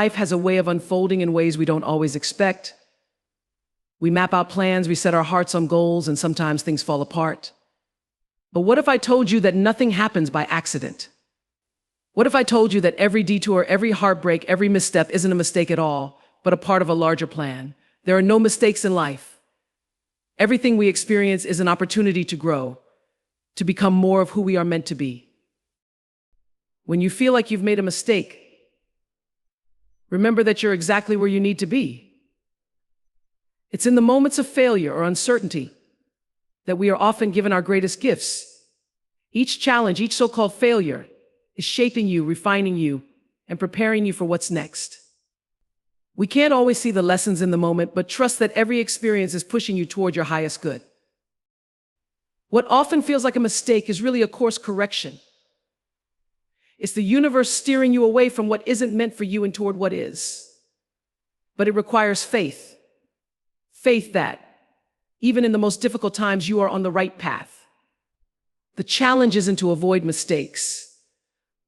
Life has a way of unfolding in ways we don't always expect. We map out plans, we set our hearts on goals, and sometimes things fall apart. But what if I told you that nothing happens by accident? What if I told you that every detour, every heartbreak, every misstep isn't a mistake at all, but a part of a larger plan? There are no mistakes in life. Everything we experience is an opportunity to grow, to become more of who we are meant to be. When you feel like you've made a mistake, remember that you're exactly where you need to be. It's in the moments of failure or uncertainty that we are often given our greatest gifts. Each challenge, each so-called failure, is shaping you, refining you, and preparing you for what's next. We can't always see the lessons in the moment, but trust that every experience is pushing you toward your highest good. What often feels like a mistake is really a course correction. It's the universe steering you away from what isn't meant for you and toward what is. But it requires faith. Faith that, even in the most difficult times, you are on the right path. The challenge isn't to avoid mistakes,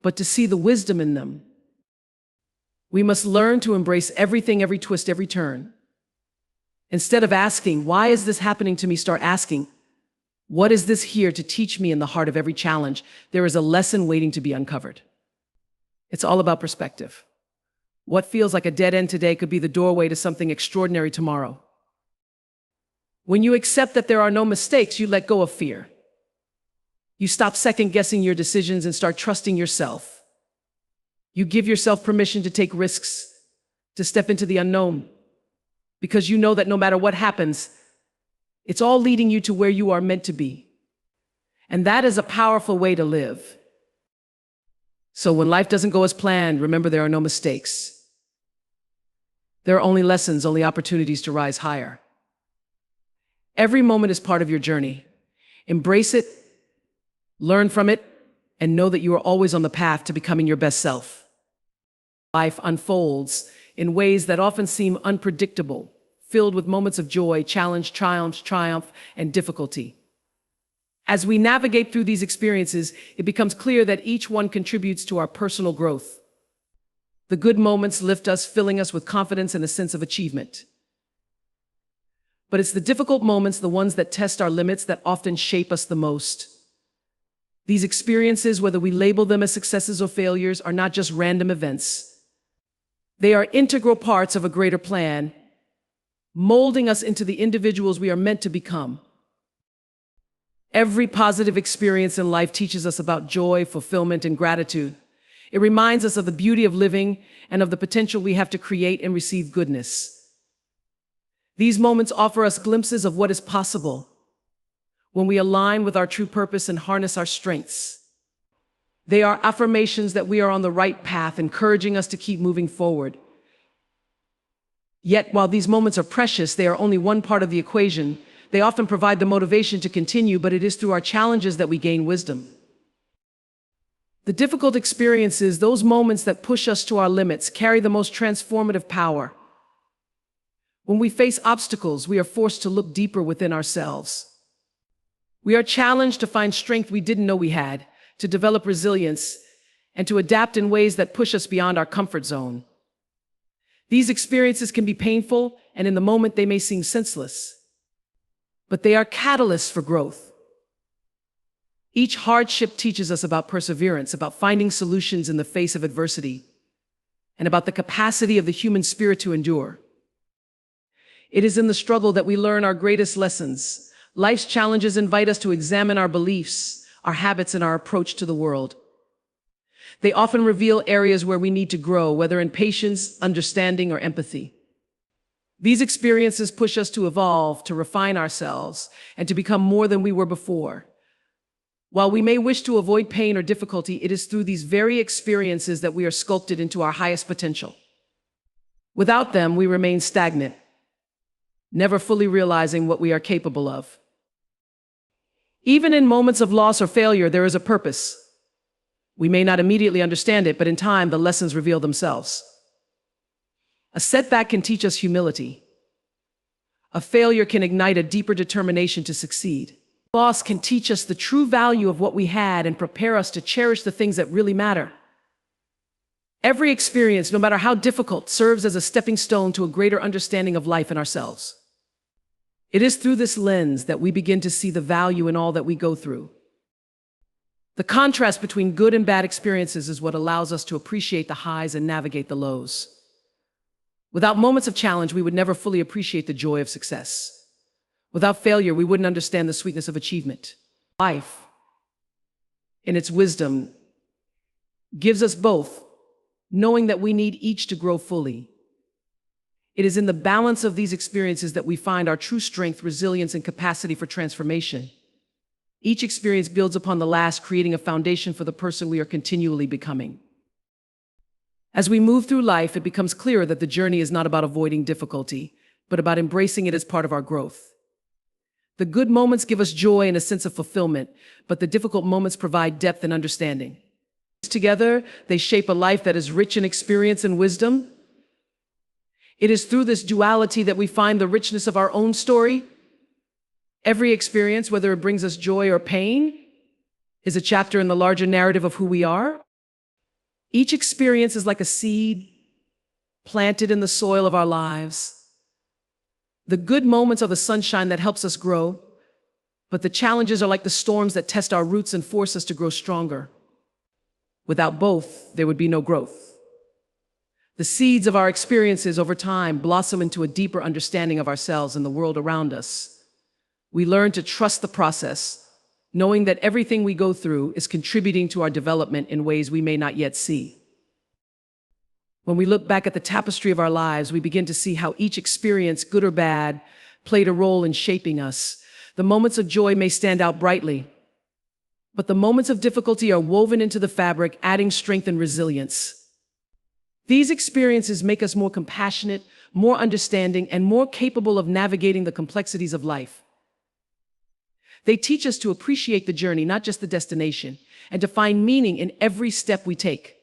but to see the wisdom in them. We must learn to embrace everything, every twist, every turn. Instead of asking, why is this happening to me? Start asking, what is this here to teach me? In the heart of every challenge, there is a lesson waiting to be uncovered. It's all about perspective. What feels like a dead end today could be the doorway to something extraordinary tomorrow. When you accept that there are no mistakes, you let go of fear. You stop second-guessing your decisions and start trusting yourself. You give yourself permission to take risks, to step into the unknown, because you know that no matter what happens, it's all leading you to where you are meant to be. And that is a powerful way to live. So when life doesn't go as planned, remember there are no mistakes. There are only lessons, only opportunities to rise higher. Every moment is part of your journey. Embrace it, learn from it, and know that you are always on the path to becoming your best self. Life unfolds in ways that often seem unpredictable, filled with moments of joy, challenge, triumph, and difficulty. As we navigate through these experiences, it becomes clear that each one contributes to our personal growth. The good moments lift us, filling us with confidence and a sense of achievement. But it's the difficult moments, the ones that test our limits, that often shape us the most. These experiences, whether we label them as successes or failures, are not just random events. They are integral parts of a greater plan, molding us into the individuals we are meant to become. Every positive experience in life teaches us about joy, fulfillment, and gratitude. It reminds us of the beauty of living and of the potential we have to create and receive goodness. These moments offer us glimpses of what is possible when we align with our true purpose and harness our strengths. They are affirmations that we are on the right path, encouraging us to keep moving forward. Yet, while these moments are precious, they are only one part of the equation. They often provide the motivation to continue, but it is through our challenges that we gain wisdom. The difficult experiences, those moments that push us to our limits, carry the most transformative power. When we face obstacles, we are forced to look deeper within ourselves. We are challenged to find strength we didn't know we had, to develop resilience, and to adapt in ways that push us beyond our comfort zone. These experiences can be painful, and in the moment they may seem senseless, but they are catalysts for growth. Each hardship teaches us about perseverance, about finding solutions in the face of adversity, and about the capacity of the human spirit to endure. It is in the struggle that we learn our greatest lessons. Life's challenges invite us to examine our beliefs, our habits, and our approach to the world. They often reveal areas where we need to grow, whether in patience, understanding, or empathy. These experiences push us to evolve, to refine ourselves, and to become more than we were before. While we may wish to avoid pain or difficulty, it is through these very experiences that we are sculpted into our highest potential. Without them, we remain stagnant, never fully realizing what we are capable of. Even in moments of loss or failure, there is a purpose. We may not immediately understand it, but in time, the lessons reveal themselves. A setback can teach us humility. A failure can ignite a deeper determination to succeed. Loss can teach us the true value of what we had and prepare us to cherish the things that really matter. Every experience, no matter how difficult, serves as a stepping stone to a greater understanding of life and ourselves. It is through this lens that we begin to see the value in all that we go through. The contrast between good and bad experiences is what allows us to appreciate the highs and navigate the lows. Without moments of challenge, we would never fully appreciate the joy of success. Without failure, we wouldn't understand the sweetness of achievement. Life, in its wisdom, gives us both, knowing that we need each to grow fully. It is in the balance of these experiences that we find our true strength, resilience, and capacity for transformation. Each experience builds upon the last, creating a foundation for the person we are continually becoming. As we move through life, it becomes clearer that the journey is not about avoiding difficulty, but about embracing it as part of our growth. The good moments give us joy and a sense of fulfillment, but the difficult moments provide depth and understanding. Together, they shape a life that is rich in experience and wisdom. It is through this duality that we find the richness of our own story. Every experience, whether it brings us joy or pain, is a chapter in the larger narrative of who we are. Each experience is like a seed planted in the soil of our lives. The good moments are the sunshine that helps us grow, but the challenges are like the storms that test our roots and force us to grow stronger. Without both, there would be no growth. The seeds of our experiences over time blossom into a deeper understanding of ourselves and the world around us. We learn to trust the process, knowing that everything we go through is contributing to our development in ways we may not yet see. When we look back at the tapestry of our lives, we begin to see how each experience, good or bad, played a role in shaping us. The moments of joy may stand out brightly, but the moments of difficulty are woven into the fabric, adding strength and resilience. These experiences make us more compassionate, more understanding, and more capable of navigating the complexities of life. They teach us to appreciate the journey, not just the destination, and to find meaning in every step we take.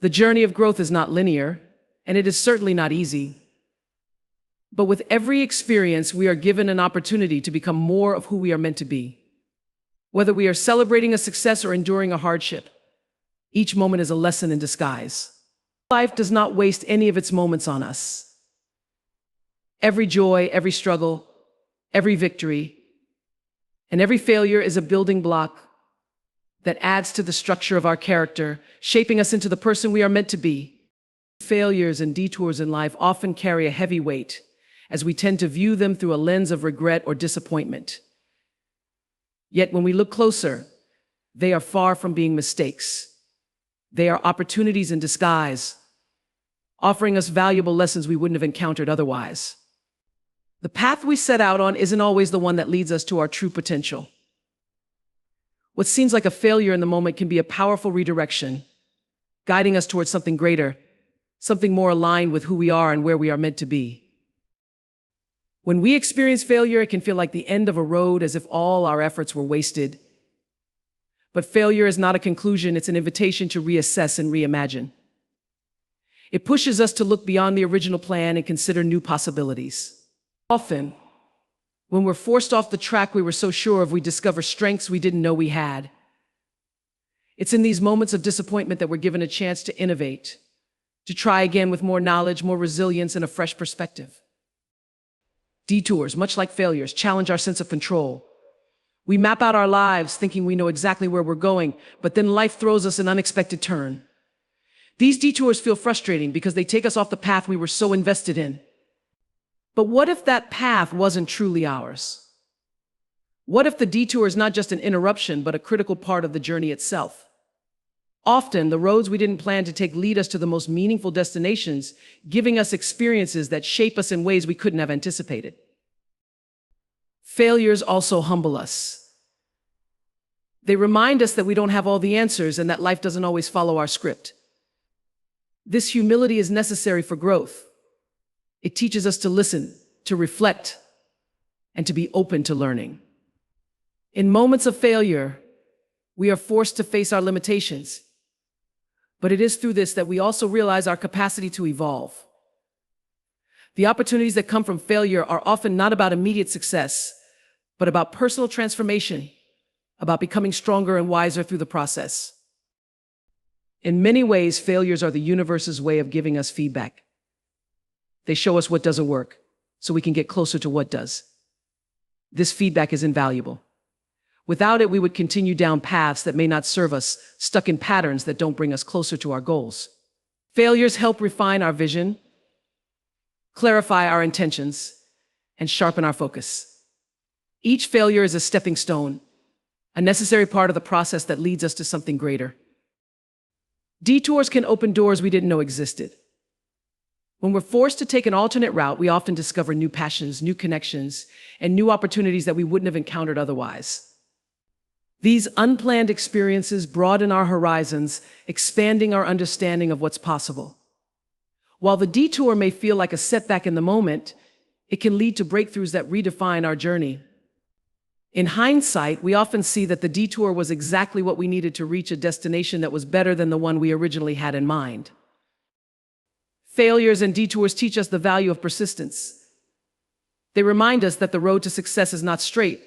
The journey of growth is not linear, and it is certainly not easy. But with every experience, we are given an opportunity to become more of who we are meant to be. Whether we are celebrating a success or enduring a hardship, each moment is a lesson in disguise. Life does not waste any of its moments on us. Every joy, every struggle, every victory, and every failure is a building block that adds to the structure of our character, shaping us into the person we are meant to be. Failures and detours in life often carry a heavy weight, as we tend to view them through a lens of regret or disappointment. Yet when we look closer, they are far from being mistakes. They are opportunities in disguise, offering us valuable lessons we wouldn't have encountered otherwise. The path we set out on isn't always the one that leads us to our true potential. What seems like a failure in the moment can be a powerful redirection, guiding us towards something greater, something more aligned with who we are and where we are meant to be. When we experience failure, it can feel like the end of a road, as if all our efforts were wasted. But failure is not a conclusion, it's an invitation to reassess and reimagine. It pushes us to look beyond the original plan and consider new possibilities. Often, when we're forced off the track we were so sure of, we discover strengths we didn't know we had. It's in these moments of disappointment that we're given a chance to innovate, to try again with more knowledge, more resilience, and a fresh perspective. Detours, much like failures, challenge our sense of control. We map out our lives thinking we know exactly where we're going, but then life throws us an unexpected turn. These detours feel frustrating because they take us off the path we were so invested in. But what if that path wasn't truly ours? What if the detour is not just an interruption, but a critical part of the journey itself? Often, the roads we didn't plan to take lead us to the most meaningful destinations, giving us experiences that shape us in ways we couldn't have anticipated. Failures also humble us. They remind us that we don't have all the answers and that life doesn't always follow our script. This humility is necessary for growth. It teaches us to listen, to reflect, and to be open to learning. In moments of failure, we are forced to face our limitations. But it is through this that we also realize our capacity to evolve. The opportunities that come from failure are often not about immediate success, but about personal transformation, about becoming stronger and wiser through the process. In many ways, failures are the universe's way of giving us feedback. They show us what doesn't work, so we can get closer to what does. This feedback is invaluable. Without it, we would continue down paths that may not serve us, stuck in patterns that don't bring us closer to our goals. Failures help refine our vision, clarify our intentions, and sharpen our focus. Each failure is a stepping stone, a necessary part of the process that leads us to something greater. Detours can open doors we didn't know existed. When we're forced to take an alternate route, we often discover new passions, new connections, and new opportunities that we wouldn't have encountered otherwise. These unplanned experiences broaden our horizons, expanding our understanding of what's possible. While the detour may feel like a setback in the moment, it can lead to breakthroughs that redefine our journey. In hindsight, we often see that the detour was exactly what we needed to reach a destination that was better than the one we originally had in mind. Failures and detours teach us the value of persistence. They remind us that the road to success is not straight,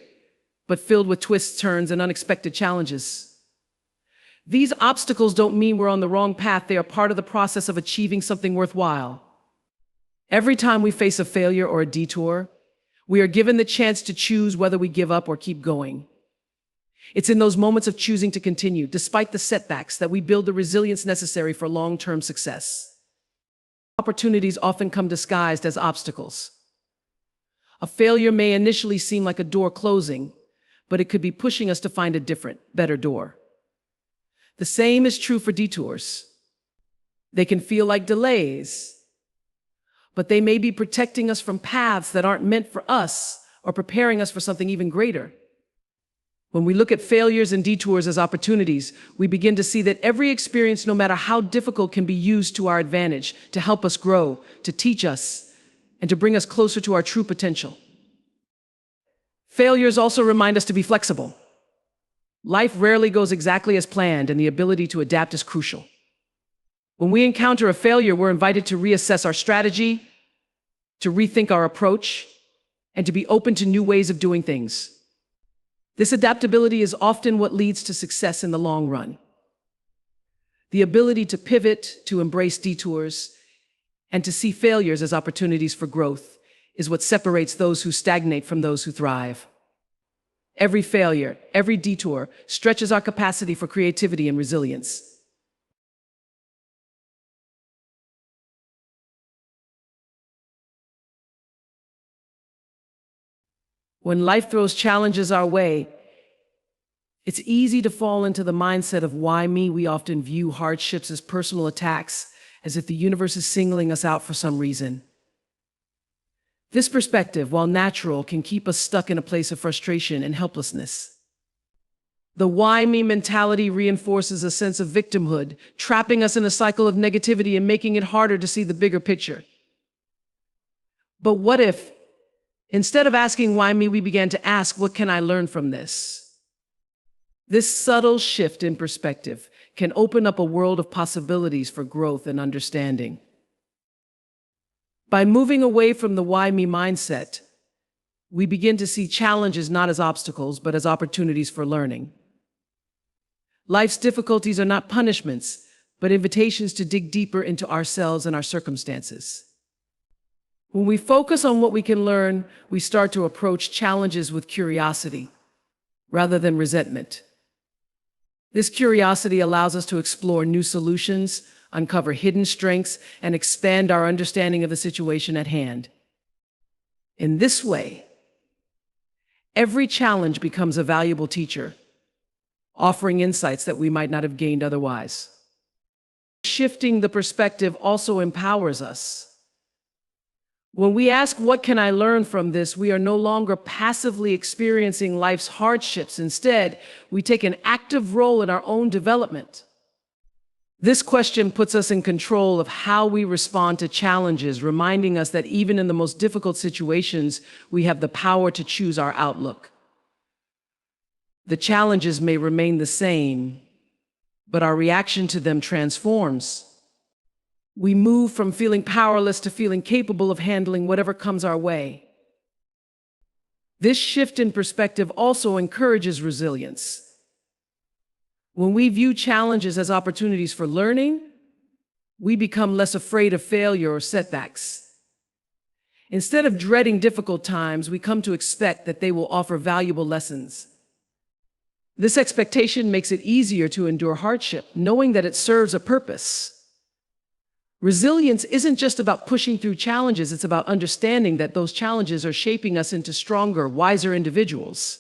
but filled with twists, turns, and unexpected challenges. These obstacles don't mean we're on the wrong path. They are part of the process of achieving something worthwhile. Every time we face a failure or a detour, we are given the chance to choose whether we give up or keep going. It's in those moments of choosing to continue, despite the setbacks, that we build the resilience necessary for long-term success. Opportunities often come disguised as obstacles. A failure may initially seem like a door closing, but it could be pushing us to find a different, better door. The same is true for detours. They can feel like delays, but they may be protecting us from paths that aren't meant for us or preparing us for something even greater. When we look at failures and detours as opportunities, we begin to see that every experience, no matter how difficult, can be used to our advantage, to help us grow, to teach us, and to bring us closer to our true potential. Failures also remind us to be flexible. Life rarely goes exactly as planned, and the ability to adapt is crucial. When we encounter a failure, we're invited to reassess our strategy, to rethink our approach, and to be open to new ways of doing things. This adaptability is often what leads to success in the long run. The ability to pivot, to embrace detours, and to see failures as opportunities for growth is what separates those who stagnate from those who thrive. Every failure, every detour stretches our capacity for creativity and resilience. When life throws challenges our way, it's easy to fall into the mindset of why me. We often view hardships as personal attacks, as if the universe is singling us out for some reason. This perspective, while natural, can keep us stuck in a place of frustration and helplessness. The why me mentality reinforces a sense of victimhood, trapping us in a cycle of negativity and making it harder to see the bigger picture. But what if, instead of asking why me, we began to ask, what can I learn from this? This subtle shift in perspective can open up a world of possibilities for growth and understanding. By moving away from the why me mindset, we begin to see challenges not as obstacles, but as opportunities for learning. Life's difficulties are not punishments, but invitations to dig deeper into ourselves and our circumstances. When we focus on what we can learn, we start to approach challenges with curiosity rather than resentment. This curiosity allows us to explore new solutions, uncover hidden strengths, and expand our understanding of the situation at hand. In this way, every challenge becomes a valuable teacher, offering insights that we might not have gained otherwise. Shifting the perspective also empowers us. When we ask, what can I learn from this, we are no longer passively experiencing life's hardships. Instead, we take an active role in our own development. This question puts us in control of how we respond to challenges, reminding us that even in the most difficult situations, we have the power to choose our outlook. The challenges may remain the same, but our reaction to them transforms. We move from feeling powerless to feeling capable of handling whatever comes our way. This shift in perspective also encourages resilience. When we view challenges as opportunities for learning, we become less afraid of failure or setbacks. Instead of dreading difficult times, we come to expect that they will offer valuable lessons. This expectation makes it easier to endure hardship, knowing that it serves a purpose. Resilience isn't just about pushing through challenges, it's about understanding that those challenges are shaping us into stronger, wiser individuals.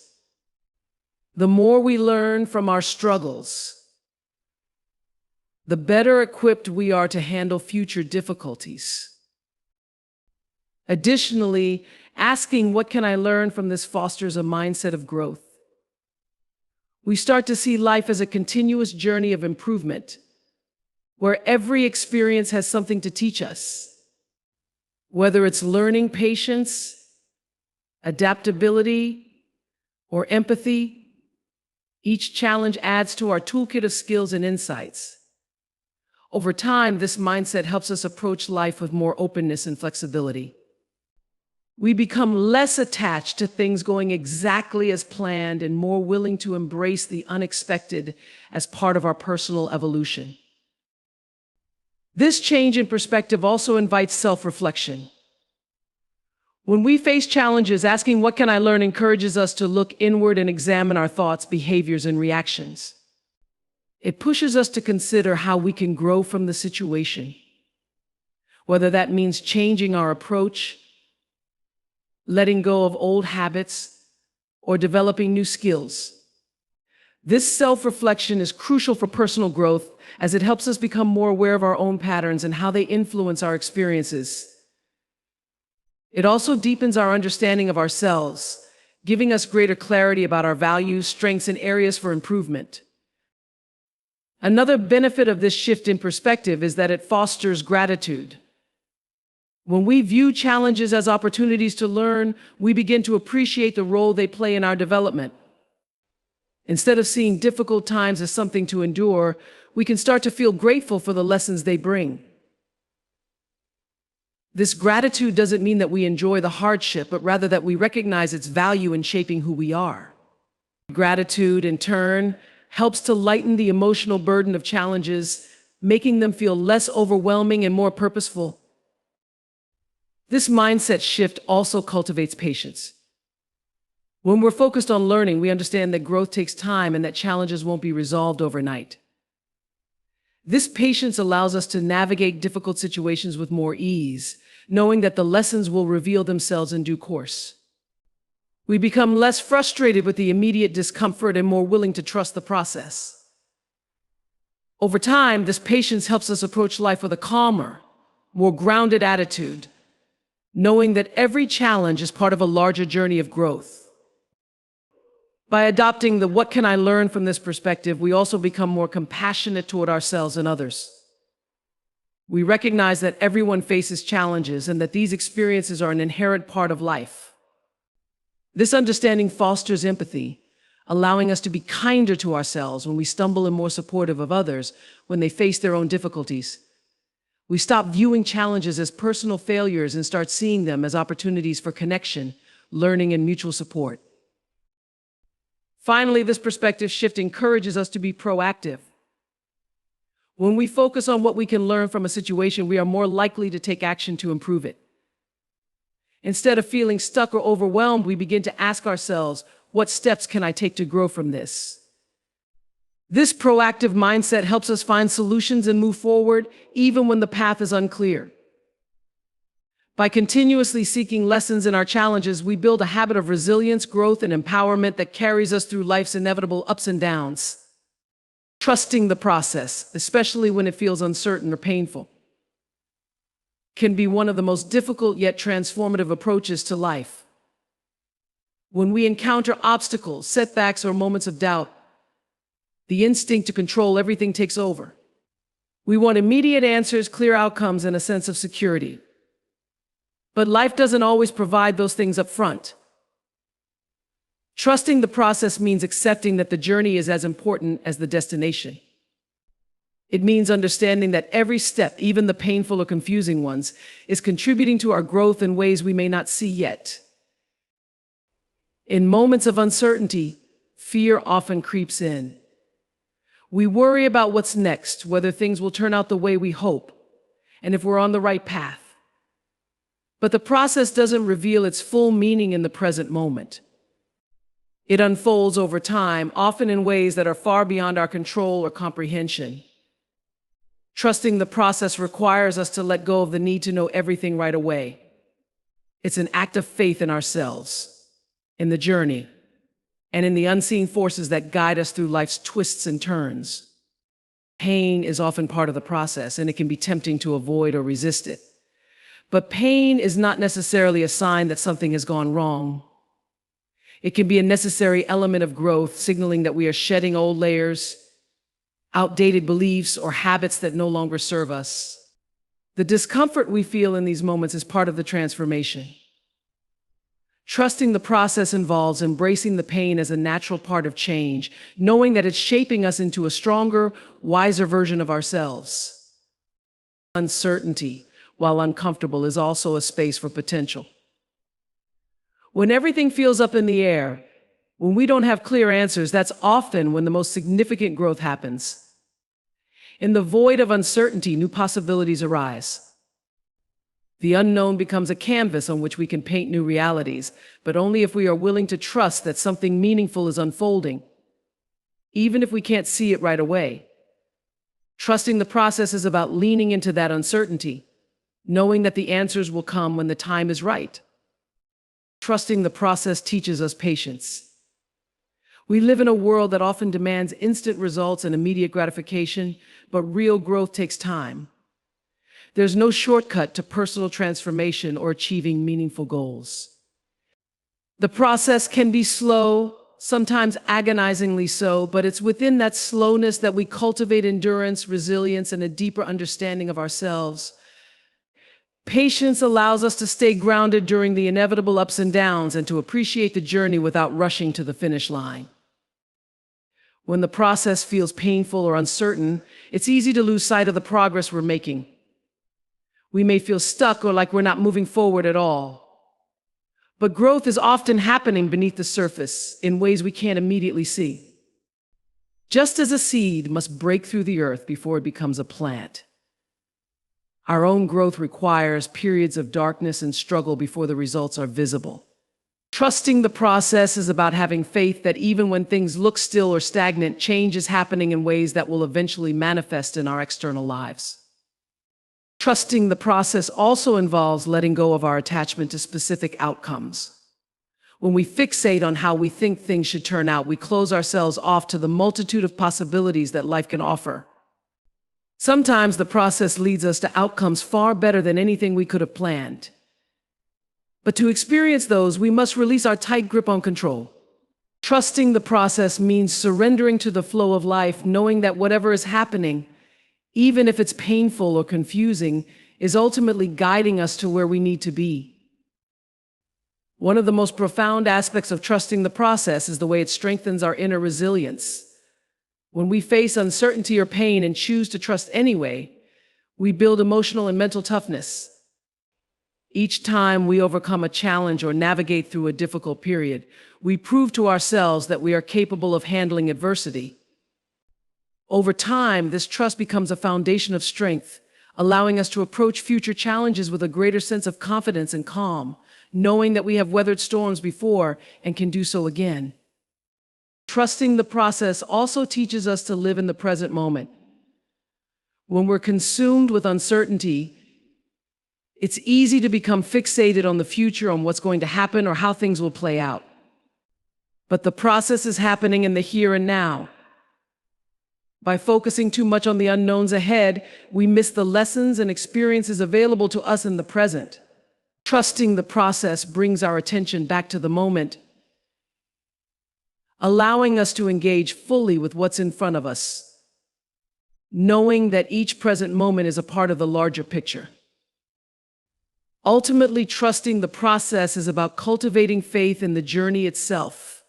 The more we learn from our struggles, the better equipped we are to handle future difficulties. Additionally, asking what can I learn from this fosters a mindset of growth. We start to see life as a continuous journey of improvement, where every experience has something to teach us. Whether it's learning patience, adaptability, or empathy, each challenge adds to our toolkit of skills and insights. Over time, this mindset helps us approach life with more openness and flexibility. We become less attached to things going exactly as planned and more willing to embrace the unexpected as part of our personal evolution. This change in perspective also invites self-reflection. When we face challenges, asking what can I learn encourages us to look inward and examine our thoughts, behaviors, and reactions. It pushes us to consider how we can grow from the situation, whether that means changing our approach, letting go of old habits, or developing new skills. This self-reflection is crucial for personal growth as it helps us become more aware of our own patterns and how they influence our experiences. It also deepens our understanding of ourselves, giving us greater clarity about our values, strengths, and areas for improvement. Another benefit of this shift in perspective is that it fosters gratitude. When we view challenges as opportunities to learn, we begin to appreciate the role they play in our development. Instead of seeing difficult times as something to endure, we can start to feel grateful for the lessons they bring. This gratitude doesn't mean that we enjoy the hardship, but rather that we recognize its value in shaping who we are. Gratitude, in turn, helps to lighten the emotional burden of challenges, making them feel less overwhelming and more purposeful. This mindset shift also cultivates patience. When we're focused on learning, we understand that growth takes time and that challenges won't be resolved overnight. This patience allows us to navigate difficult situations with more ease, knowing that the lessons will reveal themselves in due course. We become less frustrated with the immediate discomfort and more willing to trust the process. Over time, this patience helps us approach life with a calmer, more grounded attitude, knowing that every challenge is part of a larger journey of growth. By adopting the "what can I learn from this" perspective, we also become more compassionate toward ourselves and others. We recognize that everyone faces challenges and that these experiences are an inherent part of life. This understanding fosters empathy, allowing us to be kinder to ourselves when we stumble and more supportive of others when they face their own difficulties. We stop viewing challenges as personal failures and start seeing them as opportunities for connection, learning, and mutual support. Finally, this perspective shift encourages us to be proactive. When we focus on what we can learn from a situation, we are more likely to take action to improve it. Instead of feeling stuck or overwhelmed, we begin to ask ourselves, what steps can I take to grow from this? This proactive mindset helps us find solutions and move forward, even when the path is unclear. By continuously seeking lessons in our challenges, we build a habit of resilience, growth, and empowerment that carries us through life's inevitable ups and downs. Trusting the process, especially when it feels uncertain or painful, can be one of the most difficult yet transformative approaches to life. When we encounter obstacles, setbacks, or moments of doubt, the instinct to control everything takes over. We want immediate answers, clear outcomes, and a sense of security. But life doesn't always provide those things up front. Trusting the process means accepting that the journey is as important as the destination. It means understanding that every step, even the painful or confusing ones, is contributing to our growth in ways we may not see yet. In moments of uncertainty, fear often creeps in. We worry about what's next, whether things will turn out the way we hope, and if we're on the right path. But the process doesn't reveal its full meaning in the present moment. It unfolds over time, often in ways that are far beyond our control or comprehension. Trusting the process requires us to let go of the need to know everything right away. It's an act of faith in ourselves, in the journey, and in the unseen forces that guide us through life's twists and turns. Pain is often part of the process, and it can be tempting to avoid or resist it. But pain is not necessarily a sign that something has gone wrong. It can be a necessary element of growth, signaling that we are shedding old layers, outdated beliefs, or habits that no longer serve us. The discomfort we feel in these moments is part of the transformation. Trusting the process involves embracing the pain as a natural part of change, knowing that it's shaping us into a stronger, wiser version of ourselves. Uncertainty, while uncomfortable, is also a space for potential. When everything feels up in the air, when we don't have clear answers, that's often when the most significant growth happens. In the void of uncertainty, new possibilities arise. The unknown becomes a canvas on which we can paint new realities, but only if we are willing to trust that something meaningful is unfolding, even if we can't see it right away. Trusting the process is about leaning into that uncertainty, knowing that the answers will come when the time is right. Trusting the process teaches us patience. We live in a world that often demands instant results and immediate gratification, but real growth takes time. There's no shortcut to personal transformation or achieving meaningful goals. The process can be slow, sometimes agonizingly so, but it's within that slowness that we cultivate endurance, resilience, and a deeper understanding of ourselves. Patience allows us to stay grounded during the inevitable ups and downs and to appreciate the journey without rushing to the finish line. When the process feels painful or uncertain, it's easy to lose sight of the progress we're making. We may feel stuck or like we're not moving forward at all. But growth is often happening beneath the surface in ways we can't immediately see. Just as a seed must break through the earth before it becomes a plant, our own growth requires periods of darkness and struggle before the results are visible. Trusting the process is about having faith that even when things look still or stagnant, change is happening in ways that will eventually manifest in our external lives. Trusting the process also involves letting go of our attachment to specific outcomes. When we fixate on how we think things should turn out, we close ourselves off to the multitude of possibilities that life can offer. Sometimes the process leads us to outcomes far better than anything we could have planned. But to experience those, we must release our tight grip on control. Trusting the process means surrendering to the flow of life, knowing that whatever is happening, even if it's painful or confusing, is ultimately guiding us to where we need to be. One of the most profound aspects of trusting the process is the way it strengthens our inner resilience. When we face uncertainty or pain and choose to trust anyway, we build emotional and mental toughness. Each time we overcome a challenge or navigate through a difficult period, we prove to ourselves that we are capable of handling adversity. Over time, this trust becomes a foundation of strength, allowing us to approach future challenges with a greater sense of confidence and calm, knowing that we have weathered storms before and can do so again. Trusting the process also teaches us to live in the present moment. When we're consumed with uncertainty, it's easy to become fixated on the future, on what's going to happen or how things will play out. But the process is happening in the here and now. By focusing too much on the unknowns ahead, we miss the lessons and experiences available to us in the present. Trusting the process brings our attention back to the moment, allowing us to engage fully with what's in front of us, knowing that each present moment is a part of the larger picture. Ultimately, trusting the process is about cultivating faith in the journey itself.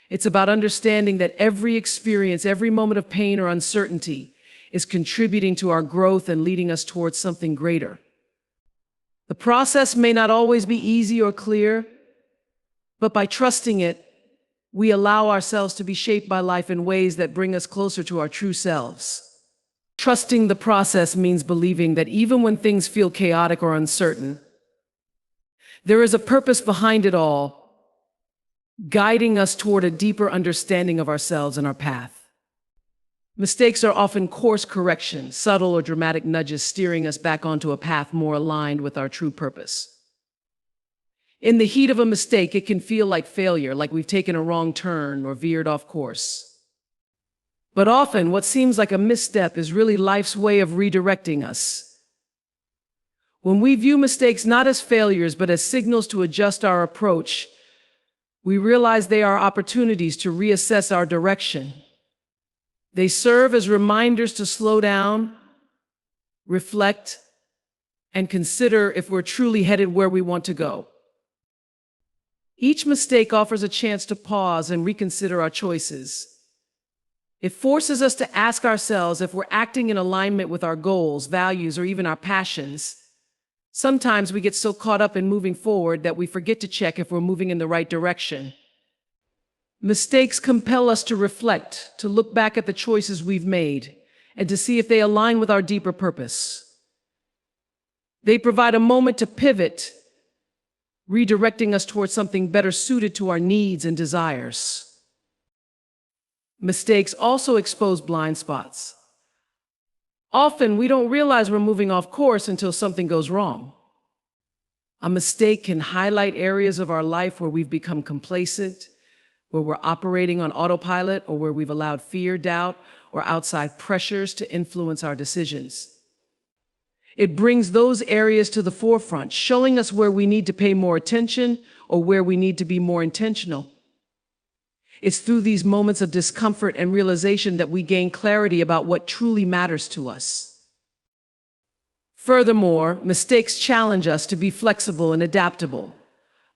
It's about understanding that every experience, every moment of pain or uncertainty is contributing to our growth and leading us towards something greater. The process may not always be easy or clear, but by trusting it, We allow ourselves to be shaped by life in ways that bring us closer to our true selves. Trusting the process means believing that even when things feel chaotic or uncertain, there is a purpose behind it all, guiding us toward a deeper understanding of ourselves and our path. Mistakes are often course corrections, subtle or dramatic nudges steering us back onto a path more aligned with our true purpose. In the heat of a mistake, it can feel like failure, like we've taken a wrong turn or veered off course. But often, what seems like a misstep is really life's way of redirecting us. When we view mistakes not as failures, but as signals to adjust our approach, we realize they are opportunities to reassess our direction. They serve as reminders to slow down, reflect, and consider if we're truly headed where we want to go. Each mistake offers a chance to pause and reconsider our choices. It forces us to ask ourselves if we're acting in alignment with our goals, values, or even our passions. Sometimes we get so caught up in moving forward that we forget to check if we're moving in the right direction. Mistakes compel us to reflect, to look back at the choices we've made, and to see if they align with our deeper purpose. They provide a moment to pivot, redirecting us towards something better suited to our needs and desires. Mistakes also expose blind spots. Often, we don't realize we're moving off course until something goes wrong. A mistake can highlight areas of our life where we've become complacent, where we're operating on autopilot, or where we've allowed fear, doubt, or outside pressures to influence our decisions. It brings those areas to the forefront, showing us where we need to pay more attention or where we need to be more intentional. It's through these moments of discomfort and realization that we gain clarity about what truly matters to us. Furthermore, mistakes challenge us to be flexible and adaptable.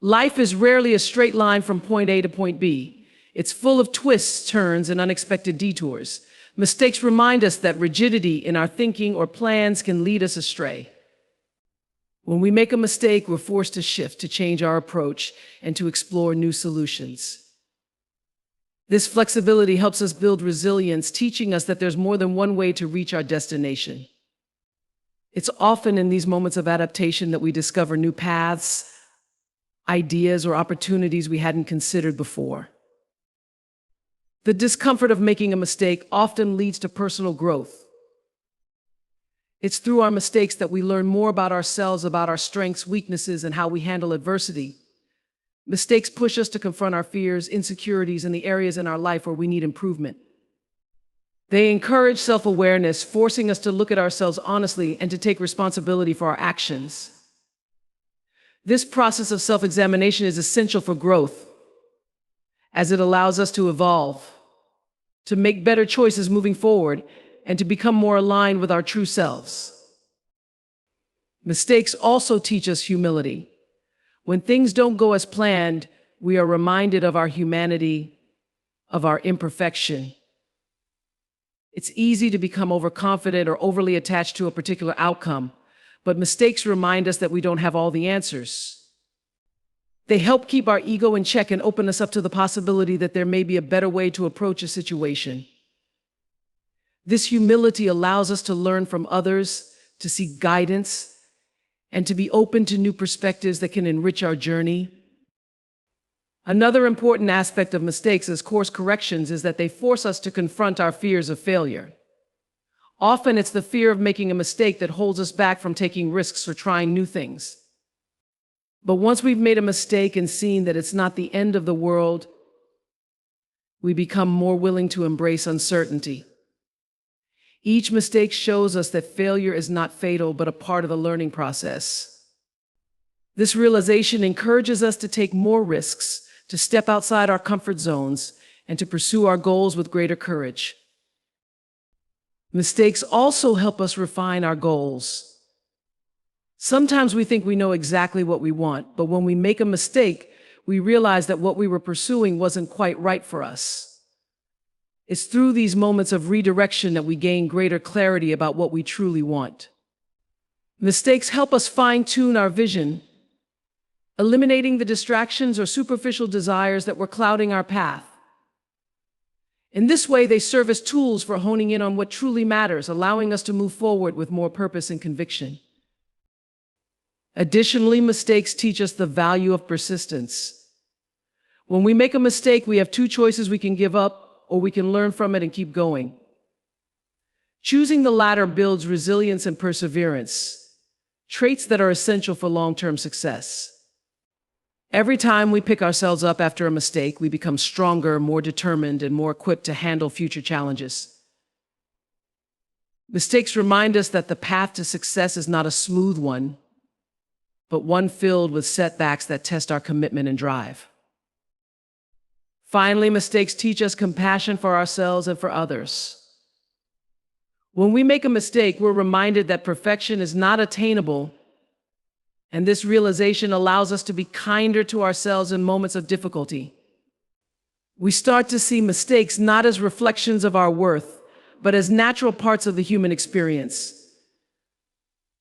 Life is rarely a straight line from point A to point B. It's full of twists, turns, and unexpected detours. Mistakes remind us that rigidity in our thinking or plans can lead us astray. When we make a mistake, we're forced to shift, to change our approach, and to explore new solutions. This flexibility helps us build resilience, teaching us that there's more than one way to reach our destination. It's often in these moments of adaptation that we discover new paths, ideas, or opportunities we hadn't considered before. The discomfort of making a mistake often leads to personal growth. It's through our mistakes that we learn more about ourselves, about our strengths, weaknesses, and how we handle adversity. Mistakes push us to confront our fears, insecurities, and the areas in our life where we need improvement. They encourage self-awareness, forcing us to look at ourselves honestly and to take responsibility for our actions. This process of self-examination is essential for growth, as it allows us to evolve, to make better choices moving forward, and to become more aligned with our true selves. Mistakes also teach us humility. When things don't go as planned, we are reminded of our humanity, of our imperfection. It's easy to become overconfident or overly attached to a particular outcome, but mistakes remind us that we don't have all the answers. They help keep our ego in check and open us up to the possibility that there may be a better way to approach a situation. This humility allows us to learn from others, to seek guidance, and to be open to new perspectives that can enrich our journey. Another important aspect of mistakes as course corrections is that they force us to confront our fears of failure. Often it's the fear of making a mistake that holds us back from taking risks or trying new things. But once we've made a mistake and seen that it's not the end of the world, we become more willing to embrace uncertainty. Each mistake shows us that failure is not fatal, but a part of the learning process. This realization encourages us to take more risks, to step outside our comfort zones, and to pursue our goals with greater courage. Mistakes also help us refine our goals. Sometimes we think we know exactly what we want, but when we make a mistake, we realize that what we were pursuing wasn't quite right for us. It's through these moments of redirection that we gain greater clarity about what we truly want. Mistakes help us fine-tune our vision, eliminating the distractions or superficial desires that were clouding our path. In this way, they serve as tools for honing in on what truly matters, allowing us to move forward with more purpose and conviction. Additionally, mistakes teach us the value of persistence. When we make a mistake, we have two choices: we can give up, or we can learn from it and keep going. Choosing the latter builds resilience and perseverance, traits that are essential for long-term success. Every time we pick ourselves up after a mistake, we become stronger, more determined, and more equipped to handle future challenges. Mistakes remind us that the path to success is not a smooth one, but one filled with setbacks that test our commitment and drive. Finally, mistakes teach us compassion for ourselves and for others. When we make a mistake, we're reminded that perfection is not attainable, and this realization allows us to be kinder to ourselves in moments of difficulty. We start to see mistakes not as reflections of our worth, but as natural parts of the human experience.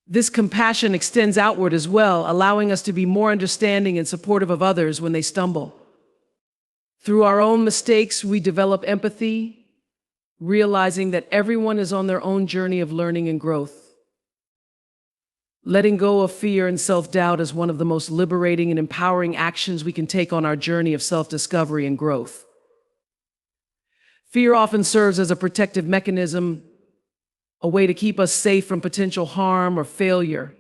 This compassion extends outward as well, allowing us to be more understanding and supportive of others when they stumble. Through our own mistakes, we develop empathy, realizing that everyone is on their own journey of learning and growth. Letting go of fear and self-doubt is one of the most liberating and empowering actions we can take on our journey of self-discovery and growth. Fear often serves as a protective mechanism, a way to keep us safe from potential harm or failure.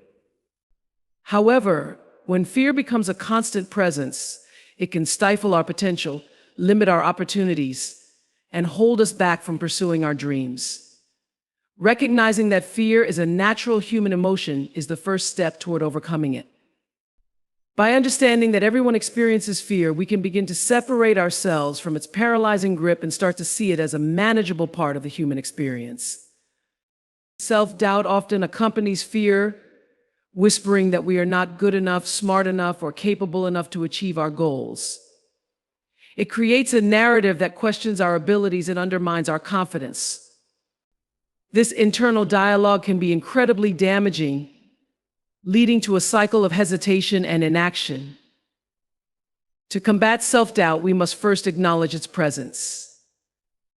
However, when fear becomes a constant presence, it can stifle our potential, limit our opportunities, and hold us back from pursuing our dreams. Recognizing that fear is a natural human emotion is the first step toward overcoming it. By understanding that everyone experiences fear, we can begin to separate ourselves from its paralyzing grip and start to see it as a manageable part of the human experience. Self-doubt often accompanies fear, whispering that we are not good enough, smart enough, or capable enough to achieve our goals. It creates a narrative that questions our abilities and undermines our confidence. This internal dialogue can be incredibly damaging, leading to a cycle of hesitation and inaction. To combat self-doubt, we must first acknowledge its presence.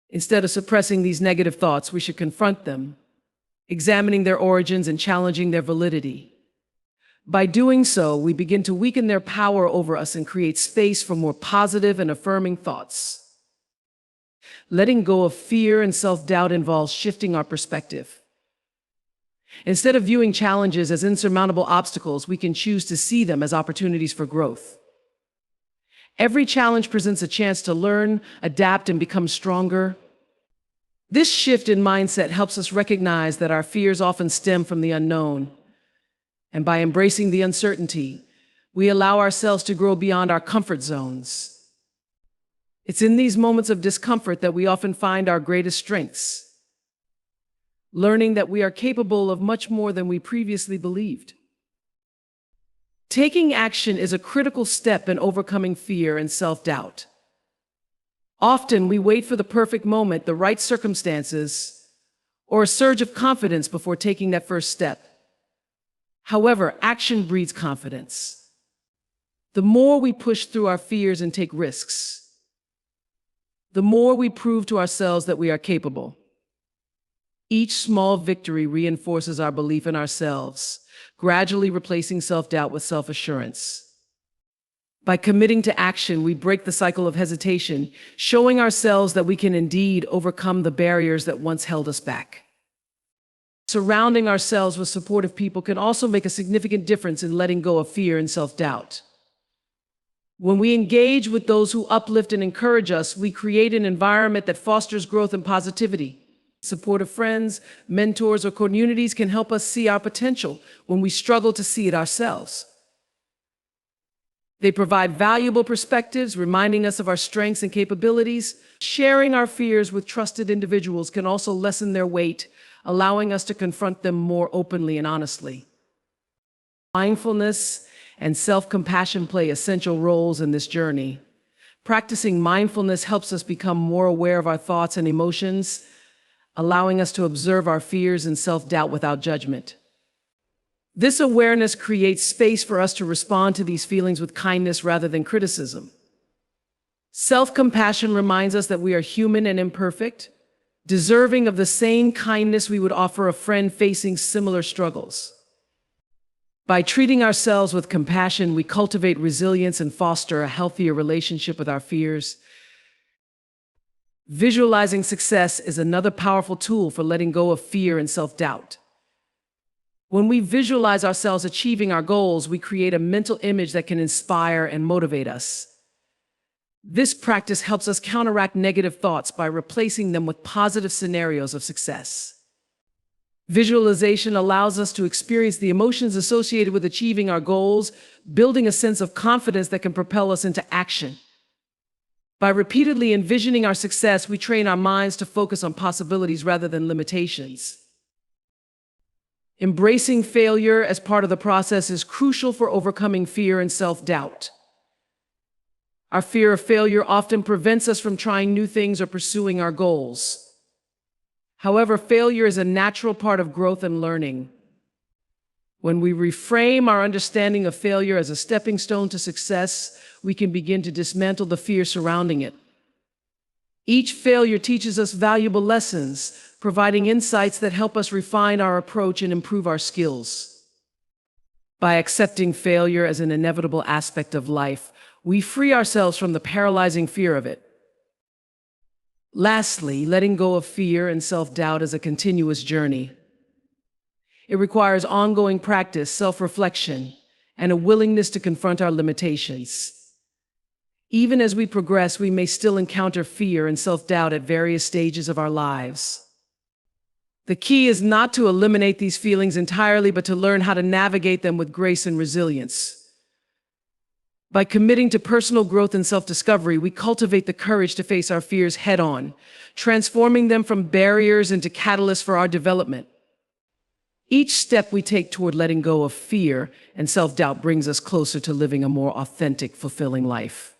Instead of suppressing these negative thoughts, we should confront them, examining their origins and challenging their validity. By doing so, we begin to weaken their power over us and create space for more positive and affirming thoughts. Letting go of fear and self-doubt involves shifting our perspective. Instead of viewing challenges as insurmountable obstacles, we can choose to see them as opportunities for growth. Every challenge presents a chance to learn, adapt, and become stronger. This shift in mindset helps us recognize that our fears often stem from the unknown. And by embracing the uncertainty, we allow ourselves to grow beyond our comfort zones. It's in these moments of discomfort that we often find our greatest strengths, learning that we are capable of much more than we previously believed. Taking action is a critical step in overcoming fear and self-doubt. Often we wait for the perfect moment, the right circumstances, or a surge of confidence before taking that first step. However, action breeds confidence. The more we push through our fears and take risks, the more we prove to ourselves that we are capable. Each small victory reinforces our belief in ourselves, gradually replacing self-doubt with self-assurance. By committing to action, we break the cycle of hesitation, showing ourselves that we can indeed overcome the barriers that once held us back. Surrounding ourselves with supportive people can also make a significant difference in letting go of fear and self-doubt. When we engage with those who uplift and encourage us, we create an environment that fosters growth and positivity. Supportive friends, mentors, or communities can help us see our potential when we struggle to see it ourselves. They provide valuable perspectives, reminding us of our strengths and capabilities. Sharing our fears with trusted individuals can also lessen their weight, allowing us to confront them more openly and honestly. Mindfulness and self-compassion play essential roles in this journey. Practicing mindfulness helps us become more aware of our thoughts and emotions, allowing us to observe our fears and self-doubt without judgment. This awareness creates space for us to respond to these feelings with kindness rather than criticism. Self-compassion reminds us that we are human and imperfect, deserving of the same kindness we would offer a friend facing similar struggles. By treating ourselves with compassion, we cultivate resilience and foster a healthier relationship with our fears. Visualizing success is another powerful tool for letting go of fear and self-doubt. When we visualize ourselves achieving our goals, we create a mental image that can inspire and motivate us. This practice helps us counteract negative thoughts by replacing them with positive scenarios of success. Visualization allows us to experience the emotions associated with achieving our goals, building a sense of confidence that can propel us into action. By repeatedly envisioning our success, we train our minds to focus on possibilities rather than limitations. Embracing failure as part of the process is crucial for overcoming fear and self-doubt. Our fear of failure often prevents us from trying new things or pursuing our goals. However, failure is a natural part of growth and learning. When we reframe our understanding of failure as a stepping stone to success, we can begin to dismantle the fear surrounding it. Each failure teaches us valuable lessons, providing insights that help us refine our approach and improve our skills. By accepting failure as an inevitable aspect of life, we free ourselves from the paralyzing fear of it. Lastly, letting go of fear and self-doubt is a continuous journey. It requires ongoing practice, self-reflection, and a willingness to confront our limitations. Even as we progress, we may still encounter fear and self-doubt at various stages of our lives. The key is not to eliminate these feelings entirely, but to learn how to navigate them with grace and resilience. By committing to personal growth and self-discovery, we cultivate the courage to face our fears head-on, transforming them from barriers into catalysts for our development. Each step we take toward letting go of fear and self-doubt brings us closer to living a more authentic, fulfilling life.